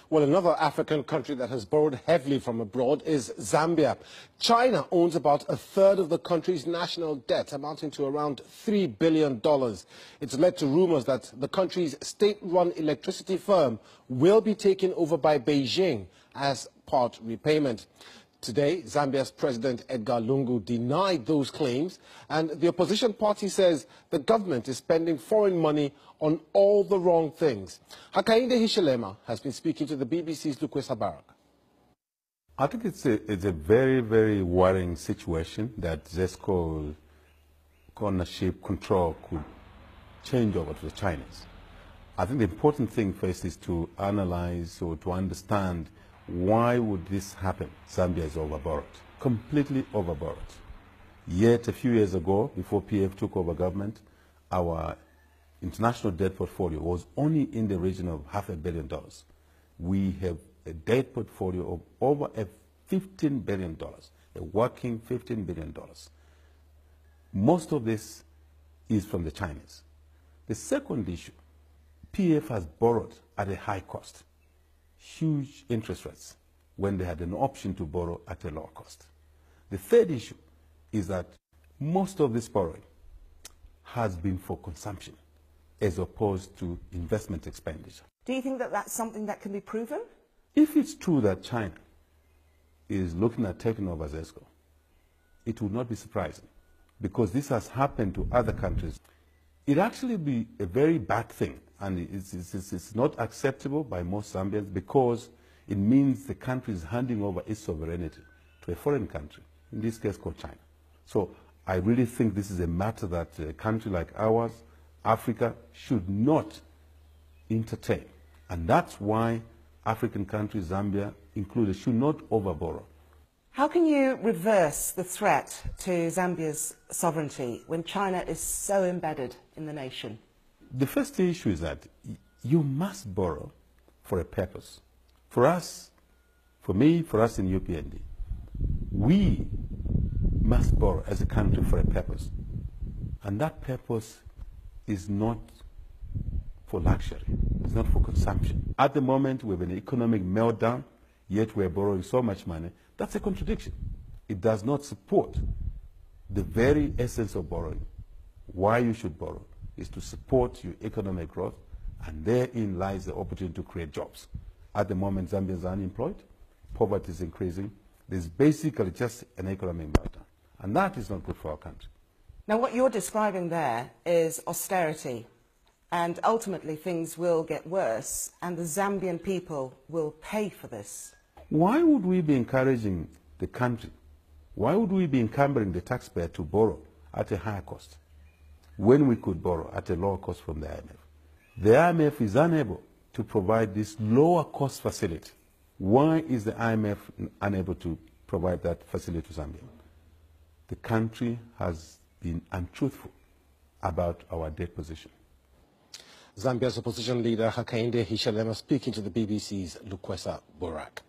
Well, another African country that has borrowed heavily from abroad is Zambia. China owns about a third of the country's national debt, amounting to around $3 billion. It's led to rumors that the country's state-run electricity firm will be taken over by Beijing as part repayment. Today, Zambia's President Edgar Lungu denied those claims, and the opposition party says the government is spending foreign money on all the wrong things. Hakainde Hichilema has been speaking to the BBC's Lukwesa Barak. I think it's a very, very worrying situation that ZESCO ownership control could change over to the Chinese. I think the important thing first is to analyze or to understand why would this happen. Zambia is overborrowed, completely overborrowed. Yet a few years ago, before PF took over government, our international debt portfolio was only in the region of $500 million. We have a debt portfolio of over $15 billion, a working $15 billion. Most of this is from the Chinese. The second issue, PF has borrowed at a high cost, huge interest rates, when they had an option to borrow at a lower cost. The third issue is that most of this borrowing has been for consumption as opposed to investment expenditure. Do you think that that's something that can be proven? If it's true that China is looking at taking over ZESCO, it would not be surprising, because this has happened to other countries. It'd actually be a very bad thing, and it's not acceptable by most Zambians, because it means the country is handing over its sovereignty to a foreign country, in this case called China. So I really think this is a matter that a country like ours, Africa, should not entertain. And that's why African countries, Zambia included, should not overborrow. How can you reverse the threat to Zambia's sovereignty when China is so embedded in the nation? The first issue is that you must borrow for a purpose. For us, for me, for us in UPND, we must borrow as a country for a purpose. And that purpose is not for luxury. It's not for consumption. At the moment, we have an economic meltdown, yet we're borrowing so much money. That's a contradiction. It does not support the very essence of borrowing. Why you should borrow is to support your economic growth, and therein lies the opportunity to create jobs. At the moment, Zambians are unemployed, poverty is increasing. There's basically just an economic meltdown, and that is not good for our country. Now, what you're describing there is austerity, and ultimately things will get worse, and the Zambian people will pay for this. Why would we be encouraging the country? Why would we be encumbering the taxpayer to borrow at a higher cost when we could borrow at a lower cost from the IMF? The IMF is unable to provide this lower cost facility. Why is the IMF unable to provide that facility to Zambia? The country has been untruthful about our debt position. Zambia's opposition leader Hakainde Hichilema speaking to the BBC's Lukwesa Barak.